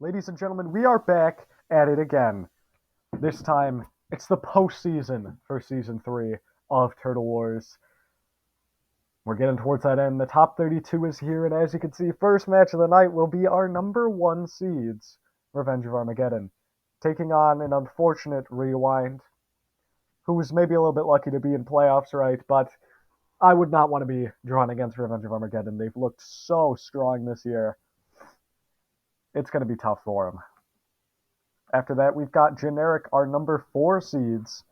Ladies and gentlemen, we are back at it again. This time, it's the postseason for Season 3 of Turtle Wars. We're getting towards that end. The top 32 is here, and as you can see, first match of the night will be our number 1 seeds, Revenge of Armageddon, taking on an unfortunate Rewind, who was maybe a little bit lucky to be in playoffs, right? But I would not want to be drawn against Revenge of Armageddon. They've looked so strong this year. It's going to be tough for them. After that, we've got Generic, our number 4 seeds,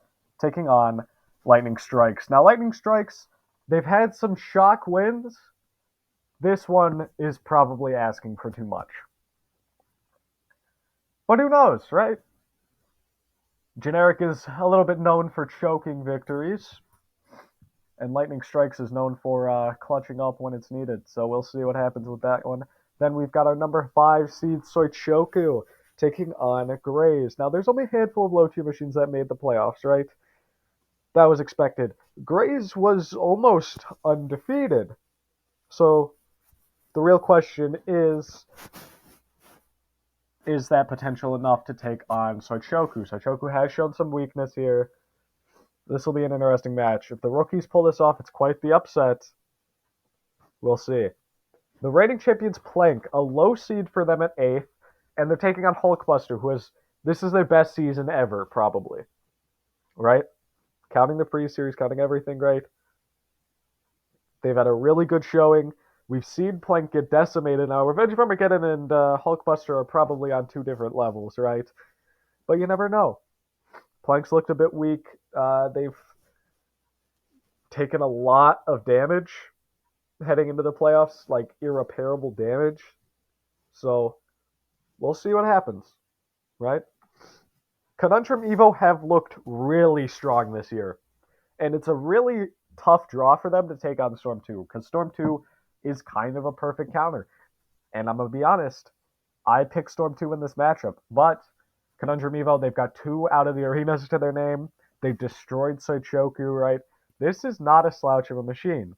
taking on Lightning Strikes. Now, Lightning Strikes, they've had some shock wins. This one is probably asking for too much. But who knows, right? Generic is a little bit known for choking victories, and Lightning Strikes is known for clutching up when it's needed. So we'll see what happens with that one. Then we've got our number 5 seed, Soichoku, taking on Grays. Now, there's only a handful of low-tier machines that made the playoffs, right? That was expected. Grays was almost undefeated. So the real question is that potential enough to take on Soichoku? Soichoku has shown some weakness here. This will be an interesting match. If the rookies pull this off, it's quite the upset. We'll see. The reigning champions Plank, a low seed for them at 8th, and they're taking on Hulkbuster, this is their best season ever, probably. Right? Counting the pre-series, counting everything, right? They've had a really good showing. We've seen Plank get decimated. Now, Revenge of Armageddon and Hulkbuster are probably on 2 different levels, right? But you never know. Plank's looked a bit weak. They've taken a lot of damage heading into the playoffs, like irreparable damage. So we'll see what happens, right? Conundrum Evo have looked really strong this year, and it's a really tough draw for them to take on Storm 2, because Storm 2 is kind of a perfect counter. And I'm going to be honest, I picked Storm 2 in this matchup, but Conundrum Evo, they've got 2 out of the arenas to their name. They've destroyed Soichoku, right? This is not a slouch of a machine.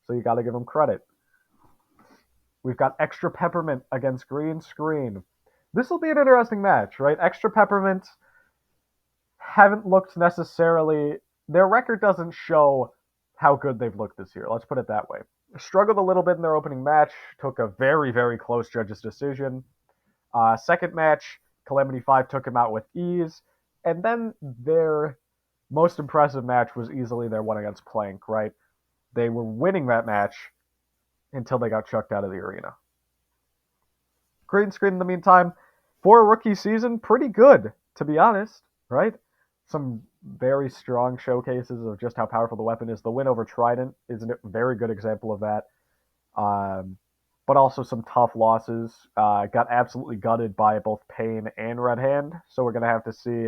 So you got to give them credit. We've got Extra Peppermint against Green Screen. This will be an interesting match, right? Extra Peppermint haven't looked necessarily... Their record doesn't show how good they've looked this year. Let's put it that way. Struggled a little bit in their opening match. Took a very, very close judge's decision. Second match, Calamity 5 took him out with ease. And then their most impressive match was easily their one against Plank, right? They were winning that match until they got chucked out of the arena. Green Screen, in the meantime, for a rookie season, pretty good, to be honest, right? Some very strong showcases of just how powerful the weapon is. The win over Trident is a very good example of that. But also some tough losses. Got absolutely gutted by both Pain and Red Hand, so we're going to have to see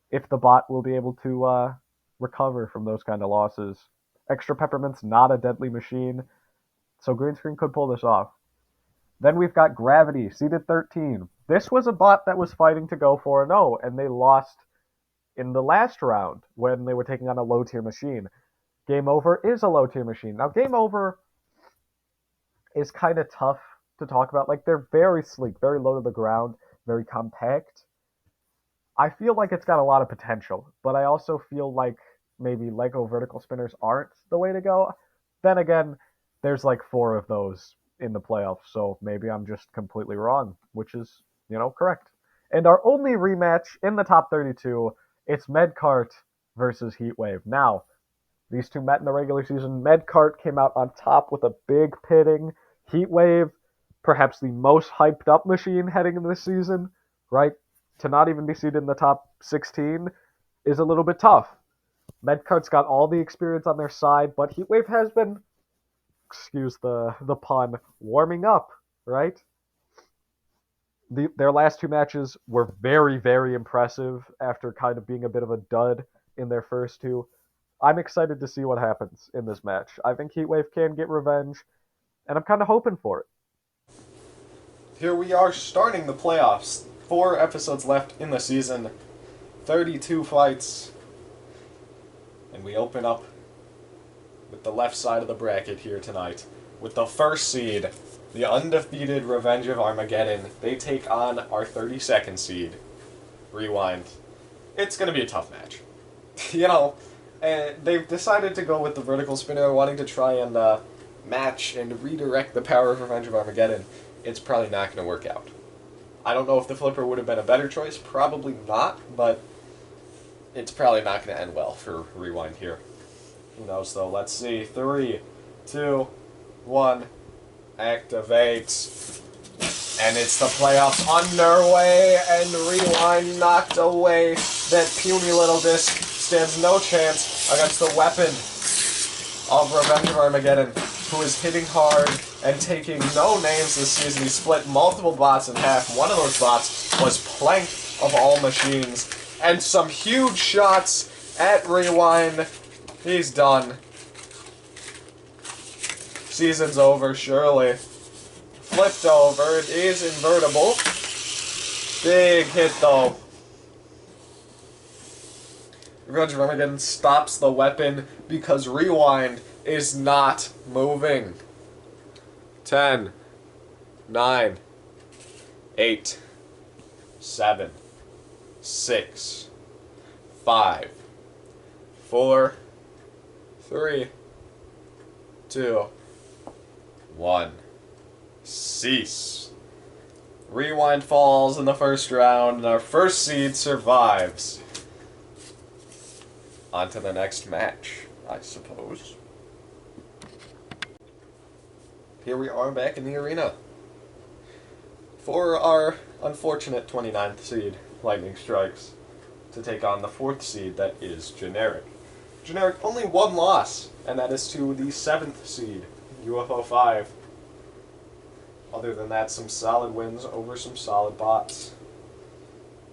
if the bot will be able to recover from those kind of losses. Extra Peppermint's not a deadly machine, so Green Screen could pull this off. Then we've got Gravity, seeded 13. This was a bot that was fighting to go 4-0, and they lost in the last round when they were taking on a low-tier machine. Game Over is a low-tier machine. Now, Game Over is kind of tough to talk about. Like, they're very sleek, very low to the ground, very compact. I feel like it's got a lot of potential, but I also feel like maybe Lego vertical spinners aren't the way to go. Then again, there's like 4 of those in the playoffs, so maybe I'm just completely wrong, which is, correct. And our only rematch in the top 32, it's Medcart versus Heatwave. Now, these two met in the regular season. Medcart came out on top with a big pitting. Heatwave, perhaps the most hyped up machine heading into this season, right? To not even be seated in the top 16 is a little bit tough. Medcart's got all the experience on their side, but Heatwave has been, excuse the pun, warming up, right? Their last 2 matches were very, very impressive after kind of being a bit of a dud in their first 2. I'm excited to see what happens in this match. I think Heatwave can get revenge, and I'm kind of hoping for it. Here we are starting the playoffs. 4 episodes left in the season. 32 fights. And we open up with the left side of the bracket here tonight with the first seed, the undefeated Revenge of Armageddon. They take on our 32nd seed, Rewind. It's going to be a tough match. You know, and they've decided to go with the vertical spinner, wanting to try and match and redirect the power of Revenge of Armageddon. It's probably not going to work out. I don't know if the flipper would have been a better choice. Probably not, but it's probably not going to end well for Rewind here. Who knows, though? Let's see. 3, 2, 1. Activate. And it's the playoffs underway, and Rewind knocked away. That puny little disc stands no chance against the weapon of Revenge of Armageddon, who is hitting hard and taking no names this season. He split multiple bots in half. One of those bots was Plank of all machines. And some huge shots at Rewind. He's done. Season's over, surely. Flipped over. It is invertible. Big hit, though. Revenge of Armageddon stops the weapon because Rewind is not moving. 10, 9, 8, 7, 6, 5, 4, 3, 2, 1. Cease. Rewind falls in the first round, and our first seed survives. On to the next match, I suppose. Here we are back in the arena for our unfortunate 29th seed, Lightning Strikes, to take on the 4th seed, that is Generic. Generic only one loss, and that is to the 7th seed, UFO 5. Other than that, some solid wins over some solid bots,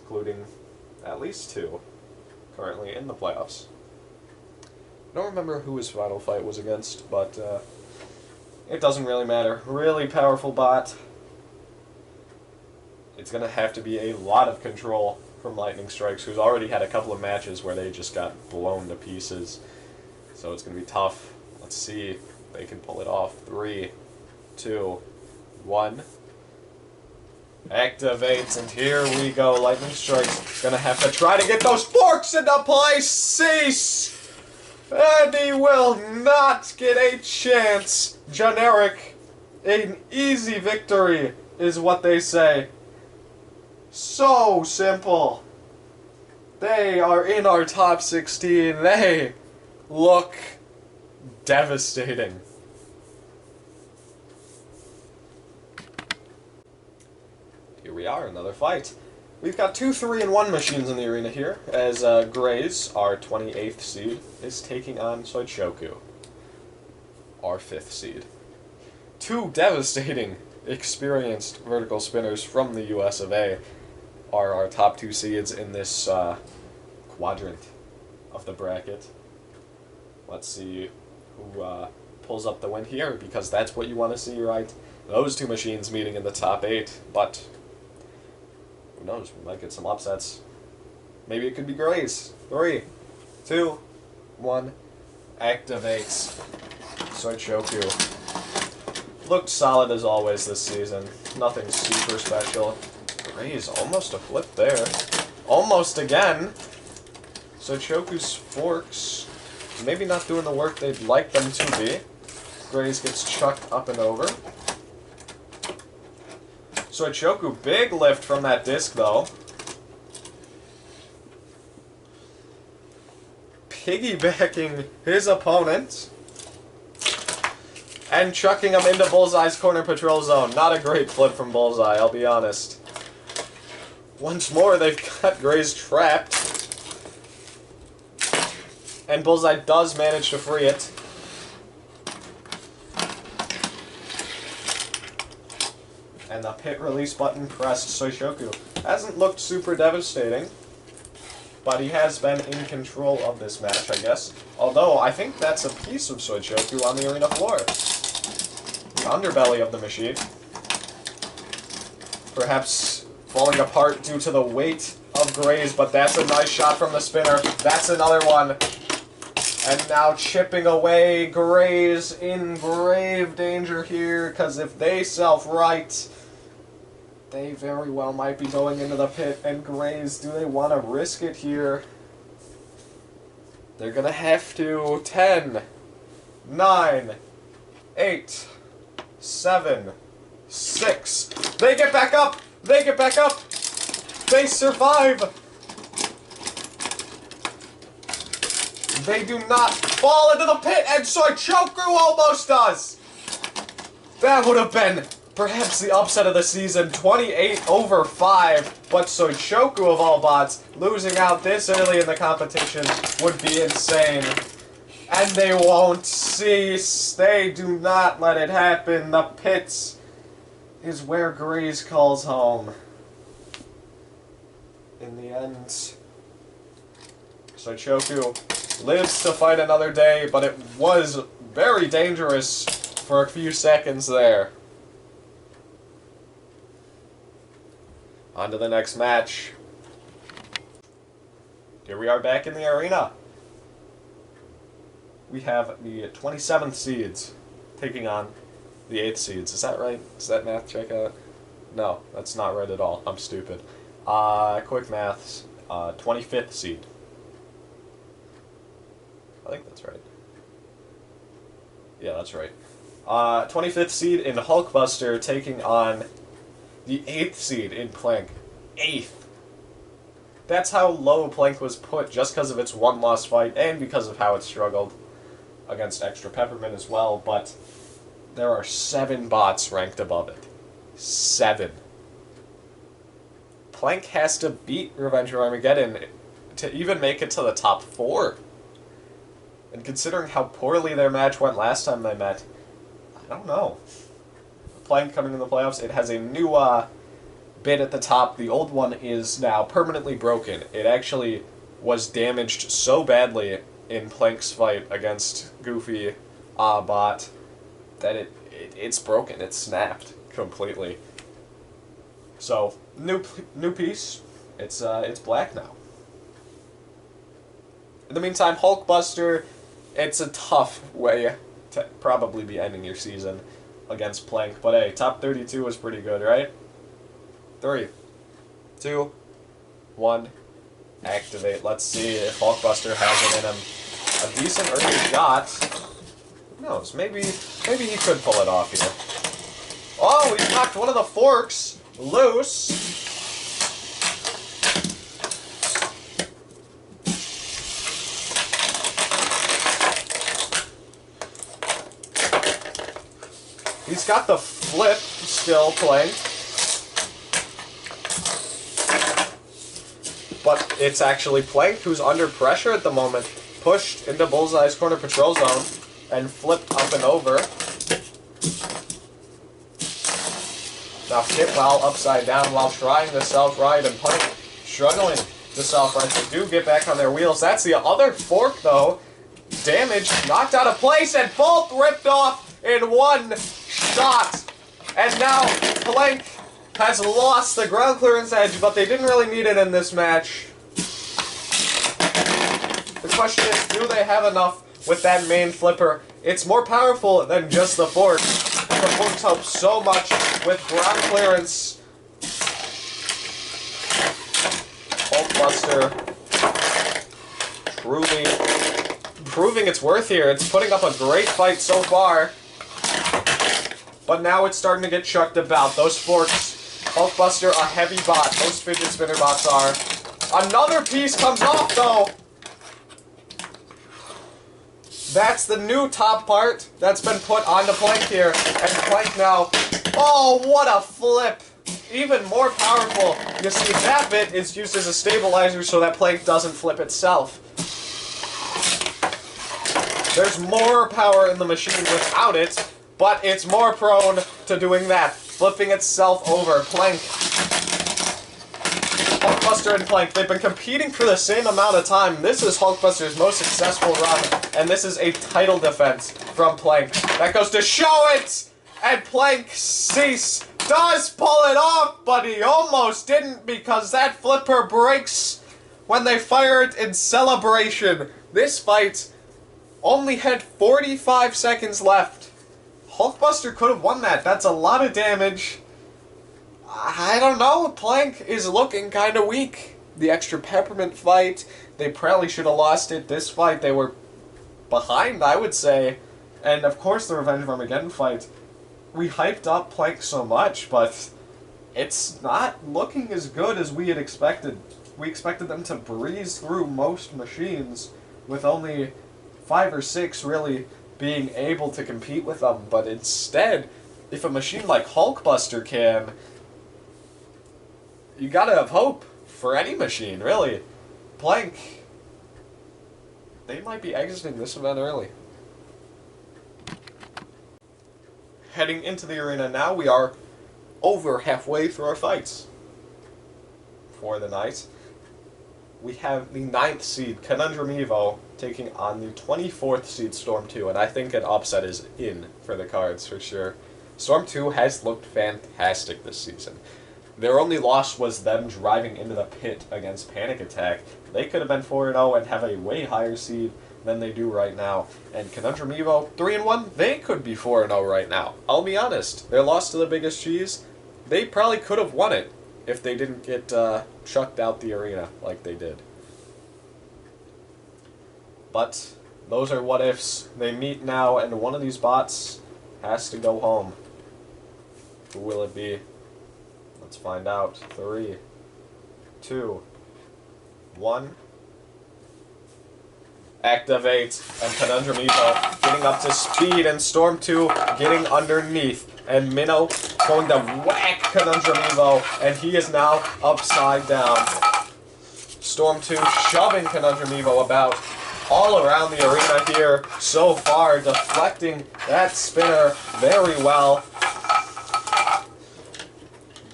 including at least 2 currently in the playoffs. I don't remember who his final fight was against, but it doesn't really matter. Really powerful bot. It's going to have to be a lot of control from Lightning Strikes, who's already had a couple of matches where they just got blown to pieces. So it's going to be tough. Let's see if they can pull it off. 3, 2, 1. Activates, and here we go. Lightning Strike's going to have to try to get those forks into place. Cease! And he will not get a chance. Generic, an easy victory is what they say. So simple. They are in our top 16. They look devastating. Here we are, another fight. We've got 2 3-in-1 machines in the arena here, as Grays, our 28th seed, is taking on Soichoku, our 5th seed. 2 devastating, experienced vertical spinners from the US of A are our top 2 seeds in this quadrant of the bracket. Let's see who pulls up the win here, because that's what you want to see, right? Those 2 machines meeting in the top 8, but who knows, we might get some upsets. Maybe it could be Grays. 3, 2, 1, activates. Soichoku. Looked solid as always this season. Nothing super special. Grays, almost a flip there. Almost again. Soichoku's forks, maybe not doing the work they'd like them to be. Grays gets chucked up and over. Soichoku, big lift from that disc, though. Piggybacking his opponent. And chucking him into Bullseye's corner patrol zone. Not a great flip from Bullseye, I'll be honest. Once more, they've got Grays trapped. And Bullseye does manage to free it. And the pit release button pressed. Soichoku hasn't looked super devastating, but he has been in control of this match, I guess. Although, I think that's a piece of Soichoku on the arena floor. The underbelly of the machine. Perhaps falling apart due to the weight of Grays, but that's a nice shot from the spinner. That's another one. And now chipping away, Gray's in grave danger here, because if they self-right, they very well might be going into the pit. And Gray's, do they want to risk it here? They're going to have to. 10, 9, 8, 7, 6. They get back up! They get back up! They survive! They do not fall into the pit, and Soichoku almost does! That would have been perhaps the upset of the season, 28-5, but Soichoku of all bots, losing out this early in the competition would be insane. And they won't cease. They do not let it happen. The pits is where Grease calls home. In the end, Soichoku lives to fight another day, but it was very dangerous for a few seconds there. On to the next match. Here we are back in the arena. We have the 27th seeds taking on the 8th seeds. Is that right? Does that math check out? No, that's not right at all. I'm stupid. Quick maths. 25th seed. I think that's right. Yeah, that's right. 25th seed in Hulkbuster taking on the 8th seed in Plank. 8th. That's how low Plank was put, just because of its one-loss fight, and because of how it struggled against Extra Peppermint as well, but there are 7 bots ranked above it. 7. Plank has to beat Revenge of Armageddon to even make it to the top 4. And considering how poorly their match went last time they met, I don't know. Plank coming in the playoffs, it has a new bit at the top. The old one is now permanently broken. It actually was damaged so badly in Plank's fight against Goofy Bot that it's broken. It's snapped completely. So new piece. It's black now. In the meantime, Hulkbuster, it's a tough way to probably be ending your season against Plank. But hey, top 32 was pretty good, right? 3, 2, 1, activate. Let's see if Hulkbuster has it in him. A decent early shot. Who knows? Maybe he could pull it off here. Oh, he knocked one of the forks loose. He's got the flip still playing. But it's actually Plank who's under pressure at the moment. Pushed into Bullseye's corner patrol zone and flipped up and over. Now hit while upside down while trying to self-ride, and Plank struggling to self-ride. They do get back on their wheels. That's the other fork though. Damaged, knocked out of place, and both ripped off in one shot. And now Plank has lost the ground clearance edge, but they didn't really need it in this match. The question is, do they have enough with that main flipper? It's more powerful than just the fork. The forks help so much with ground clearance. Hulkbuster truly proving its worth here. It's putting up a great fight so far. But now it's starting to get chucked about. Those forks, Hulkbuster, a heavy bot. Most fidget spinner bots are. Another piece comes off, though. That's the new top part that's been put onto Plank here. And Plank now, oh, what a flip. Even more powerful. You see, that bit is used as a stabilizer so that Plank doesn't flip itself. There's more power in the machine without it, but it's more prone to doing that, flipping itself over. Plank, Hulkbuster and Plank, they've been competing for the same amount of time. This is Hulkbuster's most successful run, and this is a title defense from Plank. That goes to show it! And Plank does pull it off, but he almost didn't because that flipper breaks when they fire it in celebration. This fight only had 45 seconds left. Hulkbuster could have won that. That's a lot of damage. I don't know. Plank is looking kind of weak. The extra peppermint fight, they probably should have lost it. This fight, they were behind, I would say. And of course, the Revenge of Armageddon fight. We hyped up Plank so much, but it's not looking as good as we had expected. We expected them to breeze through most machines with only 5 or 6 really being able to compete with them. But instead, if a machine like Hulkbuster can, you gotta have hope for any machine, really. Plank, they might be exiting this event early. Heading into the arena now, we are over halfway through our fights for the night. We have the 9th seed, Conundrum Evo, taking on the 24th seed, Storm 2, and I think an upset is in for the cards for sure. Storm 2 has looked fantastic this season. Their only loss was them driving into the pit against Panic Attack. They could have been 4-0 and have a way higher seed than they do right now. And Conundrum Evo, 3-1, they could be 4-0 right now. I'll be honest, their loss to the Biggest Cheese, they probably could have won it if they didn't get chucked out the arena like they did. But those are what ifs. They meet now, and one of these bots has to go home. Who will it be? Let's find out. 3, 2, 1. Activate, and Conundrum Evo getting up to speed, and Storm 2 getting underneath. And Minnow going to whack Conundrum Evo, and he is now upside down. Storm 2 shoving Conundrum Evo about all around the arena here so far, deflecting that spinner very well.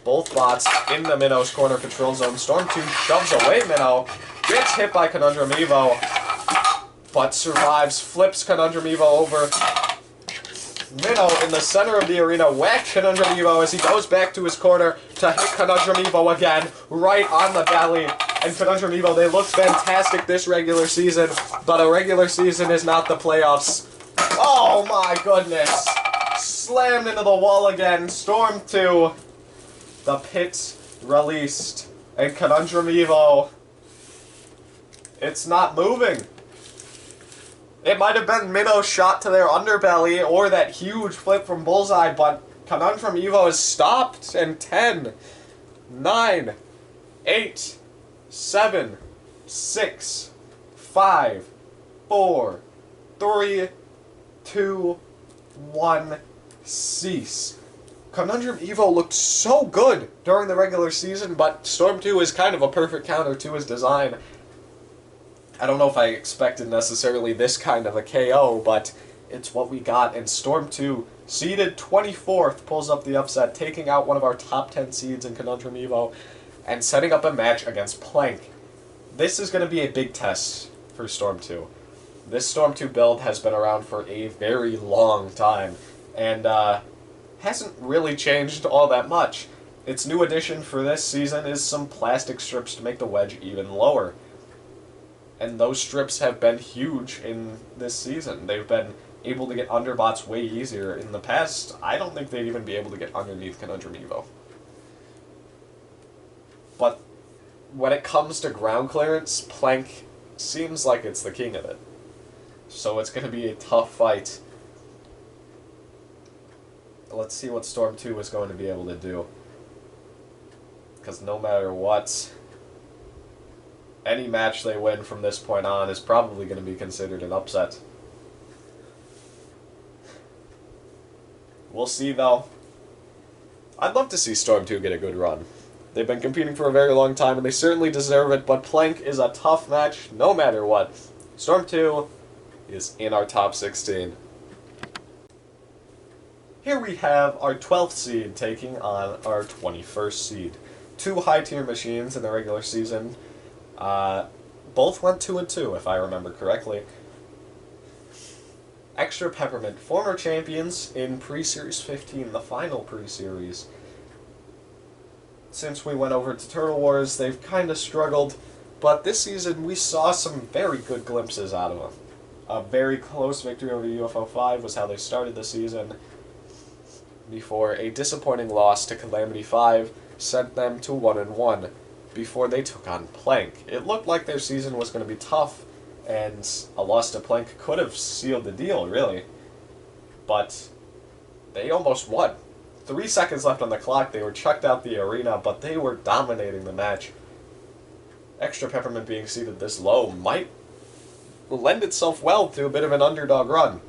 Both bots in the Minnow's corner control zone. Storm 2 shoves away Minnow, gets hit by Conundrum Evo, but survives, flips Conundrum Evo over. Minnow in the center of the arena whacks Conundrum Evo as he goes back to his corner to hit Conundrum Evo again, right on the belly. And Conundrum Evo, they look fantastic this regular season, but a regular season is not the playoffs. Oh my goodness! Slammed into the wall again. Storm 2. The pit released. And Conundrum Evo, it's not moving. It might have been Minnow's shot to their underbelly or that huge flip from Bullseye, but Conundrum Evo is stopped. And 10, 9, 8, 7, 6, 5, 4, 3, 2, 1, cease. Conundrum Evo looked so good during the regular season, but Storm 2 is kind of a perfect counter to his design. I don't know if I expected necessarily this kind of a KO, but it's what we got. And Storm 2, seeded 24th, pulls up the upset, taking out one of our top 10 seeds in Conundrum Evo, and setting up a match against Plank. This is going to be a big test for Storm 2. This Storm 2 build has been around for a very long time, and hasn't really changed all that much. Its new addition for this season is some plastic strips to make the wedge even lower. And those strips have been huge in this season. They've been able to get underbots way easier. In the past, I don't think they'd even be able to get underneath Conundrum Evo. But when it comes to ground clearance, Plank seems like it's the king of it. So it's going to be a tough fight. Let's see what Storm 2 is going to be able to do. Because no matter what, any match they win from this point on is probably going to be considered an upset. We'll see, though. I'd love to see Storm 2 get a good run. They've been competing for a very long time, and they certainly deserve it, but Plank is a tough match no matter what. Storm 2 is in our top 16. Here we have our 12th seed taking on our 21st seed. 2 high-tier machines in the regular season. Both went 2-2, if I remember correctly. Extra Peppermint, former champions in Pre-Series 15, the final Pre-Series. Since we went over to Turtle Wars, they've kind of struggled, but this season we saw some very good glimpses out of them. A very close victory over UFO 5 was how they started the season, before a disappointing loss to Calamity 5 sent them to 1-1 before they took on Plank. It looked like their season was going to be tough, and a loss to Plank could have sealed the deal, really. But they almost won. 3 seconds left on the clock, they were chucked out the arena, but they were dominating the match. Extra Peppermint being seated this low might lend itself well to a bit of an underdog run.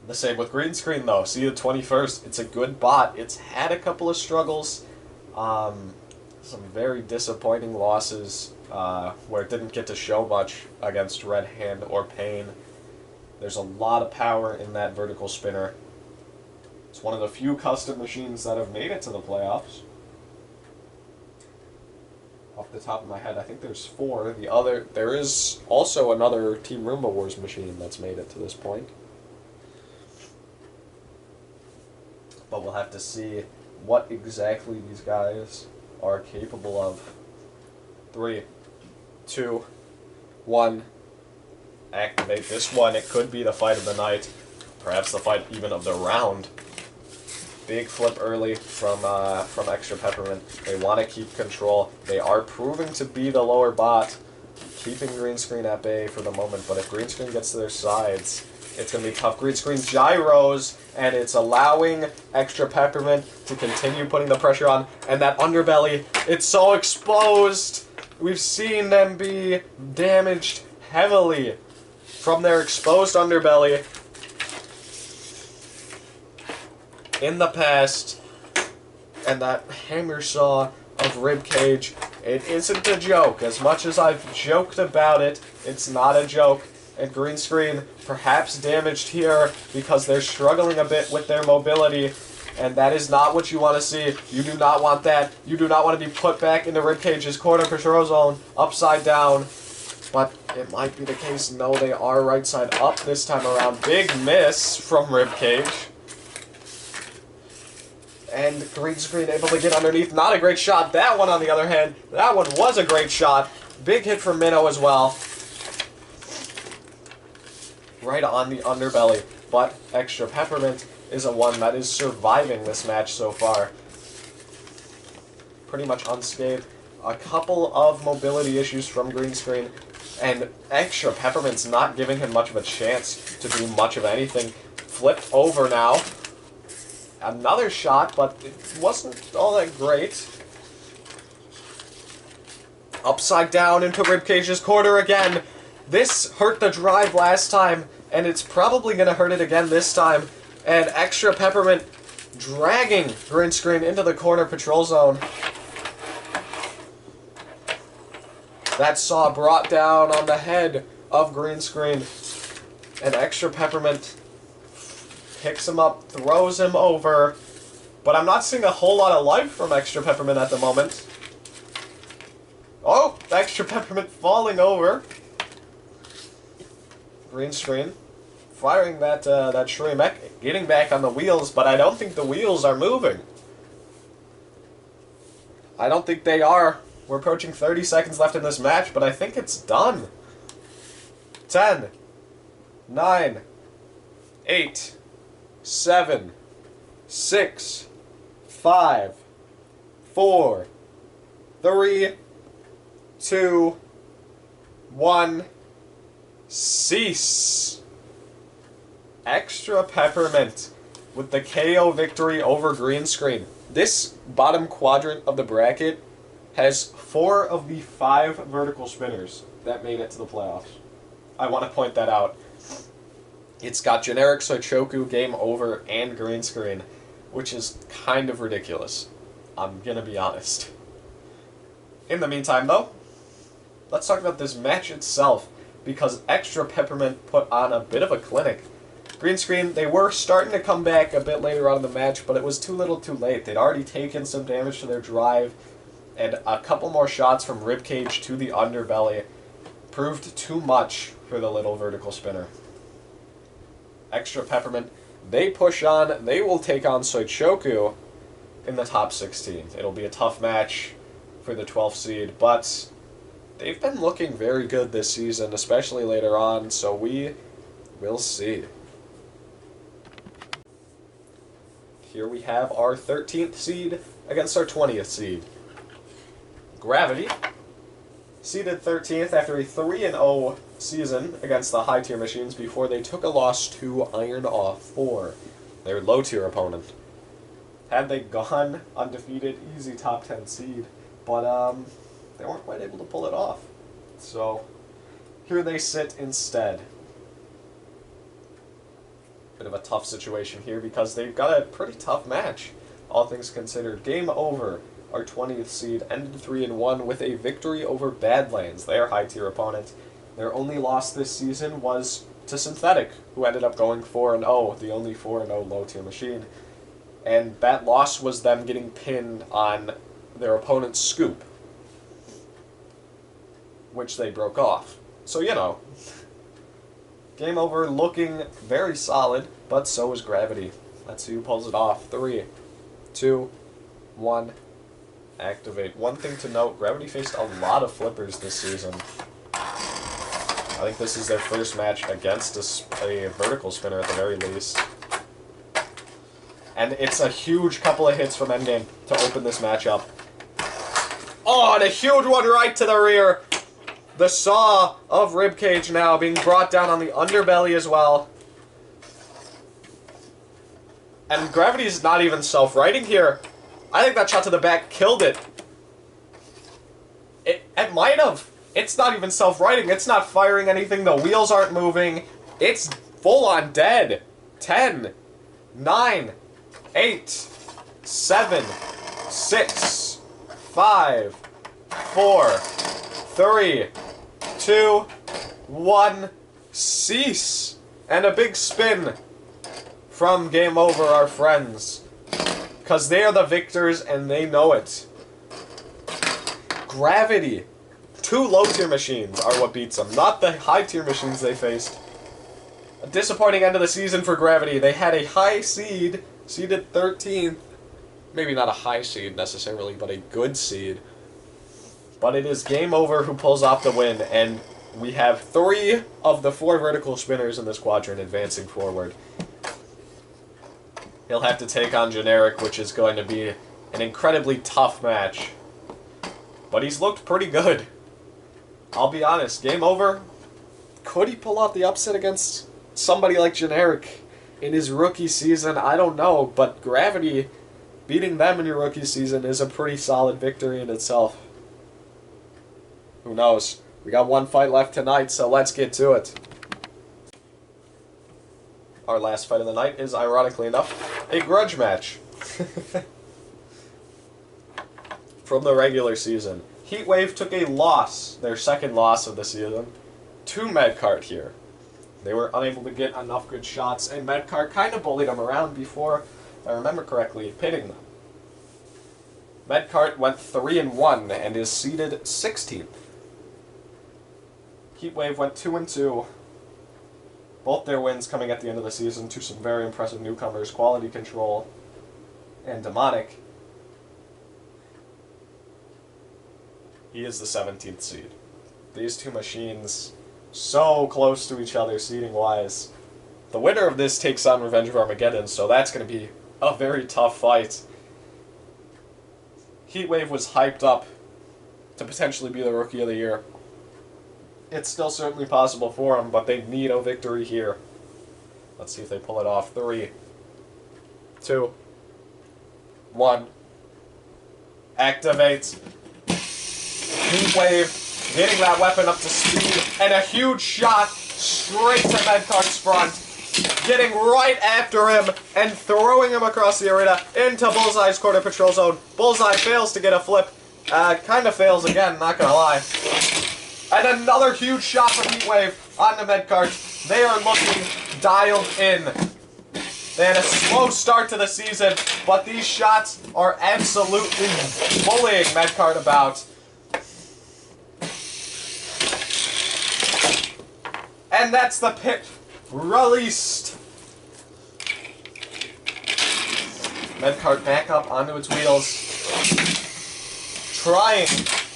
The same with Green Screen, though. Seated 21st, it's a good bot. It's had a couple of struggles, some very disappointing losses where it didn't get to show much against Red Hand or Pain. There's a lot of power in that vertical spinner. It's one of the few custom machines that have made it to the playoffs. Off the top of my head, I think there's 4. There is also another Team Roomba Wars machine that's made it to this point. But we'll have to see what exactly these guys are capable of. 3, 2, 1. Activate this one. It could be the fight of the night. Perhaps the fight even of the round. Big flip early from Extra Peppermint. They want to keep control. They are proving to be the lower bot, keeping Green Screen at bay for the moment. But if Green Screen gets to their sides, it's going to be tough. Green Screen gyros, and it's allowing Extra Peppermint to continue putting the pressure on. And that underbelly, it's so exposed. We've seen them be damaged heavily from their exposed underbelly in the past. And that hammer saw of ribcage, it isn't a joke. As much as I've joked about it, it's not a joke. And Green Screen perhaps damaged here because they're struggling a bit with their mobility, and that is not what you want to see. You do not want that. You do not want to be put back into Ribcage's corner control zone, upside down. But it might be the case. No, they are right side up this time around. Big miss from Ribcage. And Green Screen able to get underneath. Not a great shot. That one, on the other hand, that one was a great shot. Big hit from Minnow as well. Right on the underbelly. But Extra Peppermint is a one that is surviving this match so far. Pretty much unscathed. A couple of mobility issues from Green Screen. And Extra Peppermint's not giving him much of a chance to do much of anything. Flipped over now. Another shot, but it wasn't all that great. Upside down into Ribcage's corner again. This hurt the drive last time, and it's probably going to hurt it again this time. And Extra Peppermint dragging Green Screen into the corner patrol zone. That saw brought down on the head of Green Screen. And Extra Peppermint picks him up, throws him over. But I'm not seeing a whole lot of life from Extra Peppermint at the moment. Oh, Extra Peppermint falling over. Green Screen firing that Shremek, getting back on the wheels, but I don't think the wheels are moving. I don't think they are. We're approaching 30 seconds left in this match, but I think it's done. 10, 9, 8, 7, 6, 5, 4, 3, 2, 1. Cease. Extra Peppermint with the KO victory over Green Screen. This bottom quadrant of the bracket has 4 of the 5 vertical spinners that made it to the playoffs. I want to point that out. It's got generic Soichoku, Game Over, and Green Screen, which is kind of ridiculous. I'm gonna be honest. In the meantime, though, let's talk about this match itself, because Extra Peppermint put on a bit of a clinic. Green Screen, they were starting to come back a bit later on in the match, but it was too little too late. They'd already taken some damage to their drive, and a couple more shots from Ribcage to the underbelly proved too much for the little vertical spinner. Extra Peppermint, they push on. They will take on Soichoku in the top 16. It'll be a tough match for the 12th seed, but they've been looking very good this season, especially later on, so we will see. Here we have our 13th seed against our 20th seed. Gravity, seeded 13th after a 3-0 season against the high-tier machines before they took a loss to Iron Off 4, their low-tier opponent. Had they gone undefeated, easy top 10 seed, but they weren't quite able to pull it off. So here they sit instead. Bit of a tough situation here because they've got a pretty tough match, all things considered. Game over. Our 20th seed ended 3-1 with a victory over Badlands, their high-tier opponent. Their only loss this season was to Synthetic, who ended up going 4-0, the only 4-0 low-tier machine. And that loss was them getting pinned on their opponent's scoop, which they broke off. So, you know, game over, looking very solid, but so is Gravity. Let's see who pulls it off. 3, 2, 1, activate. One thing to note, Gravity faced a lot of flippers this season. I think this is their first match against a vertical spinner at the very least. And it's a huge couple of hits from Endgame to open this match up. Oh, and a huge one right to the rear. The saw of Ribcage now being brought down on the underbelly as well. And Gravity's not even self-righting here. I think that shot to the back killed it. It might have. It's not even self-righting. It's not firing anything. The wheels aren't moving. It's full-on dead. 10, 9, 8, 7, 6, 5, 4, 3, 2, 1, cease. And a big spin from Game Over, our friends. Because they are the victors and they know it. Gravity. 2 low-tier machines are what beats them, not the high-tier machines they faced. A disappointing end of the season for Gravity. They had a high seed, seeded 13th. Maybe not a high seed necessarily, but a good seed. But it is Game Over who pulls off the win, and we have 3 of the 4 vertical spinners in this quadrant advancing forward. He'll have to take on Generic, which is going to be an incredibly tough match. But he's looked pretty good. I'll be honest, Game Over, could he pull off the upset against somebody like Generic in his rookie season? I don't know, but Gravity beating them in your rookie season is a pretty solid victory in itself. Who knows? We got 1 fight left tonight, so let's get to it. Our last fight of the night is, ironically enough, a grudge match. From the regular season. Heatwave took a loss, their second loss of the season, to Medcart here. They were unable to get enough good shots, and Medcart kind of bullied them around before, if I remember correctly, pitting them. Medcart went 3-1 and is seeded 16th. Heatwave went 2-2. Both their wins coming at the end of the season to some very impressive newcomers, Quality Control and Demonic. He is the 17th seed. These 2 machines, so close to each other seeding-wise. The winner of this takes on Revenge of Armageddon, so that's going to be a very tough fight. Heatwave was hyped up to potentially be the Rookie of the Year. It's still certainly possible for them, but they need a victory here. Let's see if they pull it off. 3, 2, 1. Activate. Heatwave getting that weapon up to speed, and a huge shot straight to Medcart's front, getting right after him and throwing him across the arena into Bullseye's corner patrol zone. Bullseye fails to get a flip. Kind of fails again, not gonna lie. And another huge shot from Heatwave onto Medcart. They are looking dialed in. They had a slow start to the season, but these shots are absolutely bullying Medcart about. And that's the pit released. Medcart back up onto its wheels, trying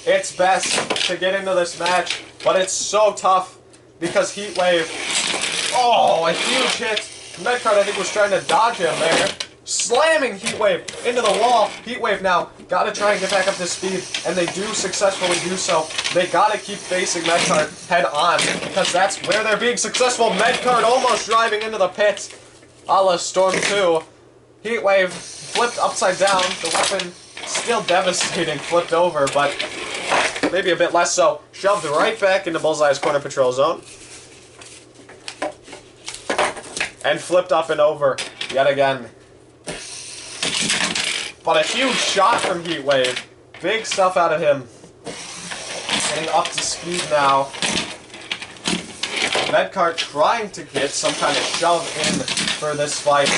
its best to get into this match, but it's so tough because Heatwave, oh, a huge hit. Medcard, I think, was trying to dodge him there. Slamming Heatwave into the wall. Heatwave now gotta try and get back up to speed, and they do successfully do so. They gotta keep facing Medcard head on, because that's where they're being successful. Medcard almost driving into the pit, a la Storm 2. Heatwave flipped upside down. The weapon still devastating, flipped over, but maybe a bit less so. Shoved right back into Bullseye's corner patrol zone. And flipped up and over yet again. But a huge shot from Heatwave. Big stuff out of him. Getting up to speed now. Medcard trying to get some kind of shove in for this fight.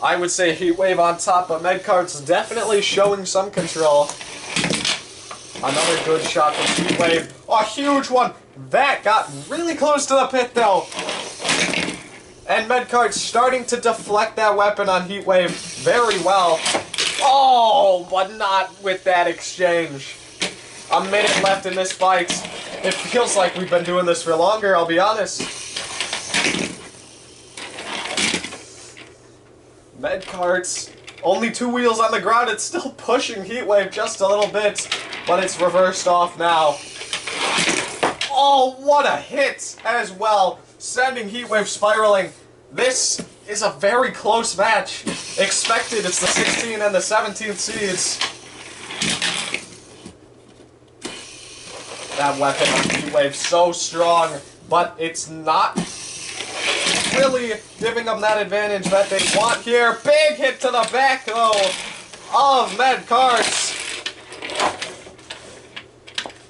I would say Heatwave on top, but Medcard's definitely showing some control. Another good shot from Heatwave. A huge one! That got really close to the pit though. And Medcard's starting to deflect that weapon on Heatwave very well. Oh, but not with that exchange. A minute left in this fight. It feels like we've been doing this for longer, I'll be honest. Medcard's only 2 wheels on the ground. It's still pushing Heatwave just a little bit, but it's reversed off now. Oh, what a hit as well. Sending Heatwave spiraling. This is a very close match. Expected, it's the 16th and the 17th seeds. That weapon on Heatwave so strong, but it's not really giving them that advantage that they want here. Big hit to the back, though, of Medcard,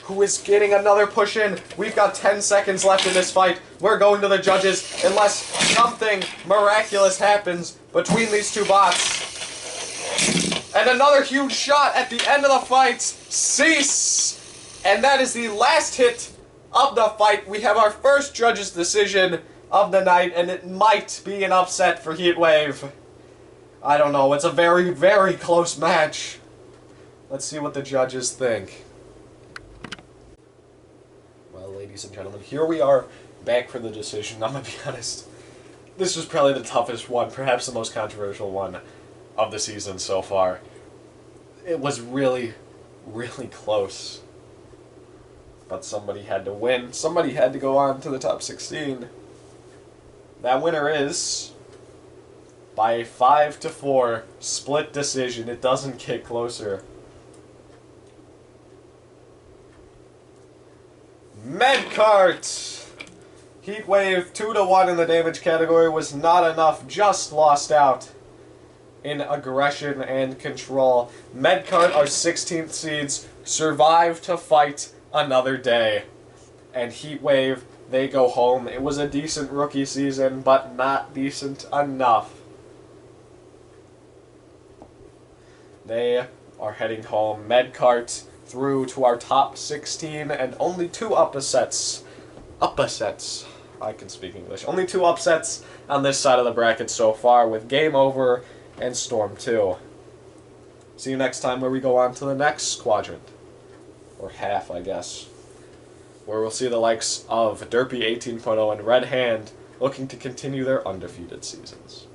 who is getting another push in. We've got 10 seconds left in this fight. We're going to the judges unless something miraculous happens between these two bots. And another huge shot at the end of the fight. Cease! And that is the last hit of the fight. We have our first judge's decision of the night, and it might be an upset for Heatwave. I don't know. It's a very, very close match. Let's see what the judges think. Well, ladies and gentlemen, here we are back for the decision. I'm going to be honest. This was probably the toughest one, perhaps the most controversial one of the season so far. It was really, really close. But somebody had to win. Somebody had to go on to the top 16. That winner is, by a 5-4 split decision. It doesn't get closer. Medcart! Heatwave 2-1 in the damage category was not enough. Just lost out in aggression and control. Medcart, our 16th seeds, survived to fight another day. And Heatwave, they go home. It was a decent rookie season, but not decent enough. They are heading home. Medcart through to our top 16 and only 2 upsets. I can speak English. Only 2 upsets on this side of the bracket so far, with Game Over and Storm 2. See you next time where we go on to the next quadrant. Or half, I guess. Where we'll see the likes of Derpy 18.0 and Red Hand looking to continue their undefeated seasons.